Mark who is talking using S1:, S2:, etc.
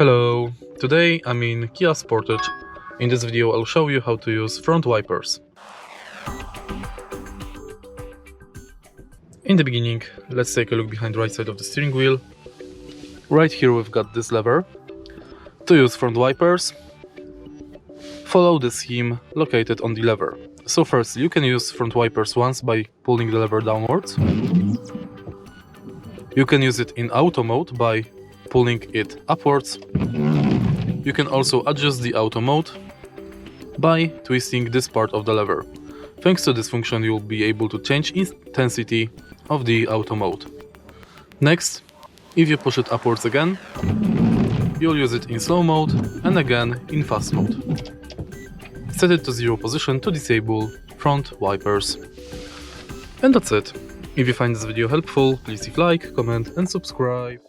S1: Hello, today I'm in Kia Sportage. In this video I'll show you how to use front wipers. In the beginning, let's take a look behind the right side of the steering wheel. Right here we've got this lever. To use front wipers, follow the scheme located on the lever. So first, you can use front wipers once by pulling the lever downwards. You can use it in auto mode by pulling it upwards. You can also adjust the auto mode by twisting this part of the lever. Thanks to this function, you'll be able to change intensity of the auto mode. Next, if you push it upwards again, you'll use it in slow mode and again in fast mode. Set it to 0 position to disable front wipers. And that's it. If you find this video helpful, please leave a like, comment and subscribe.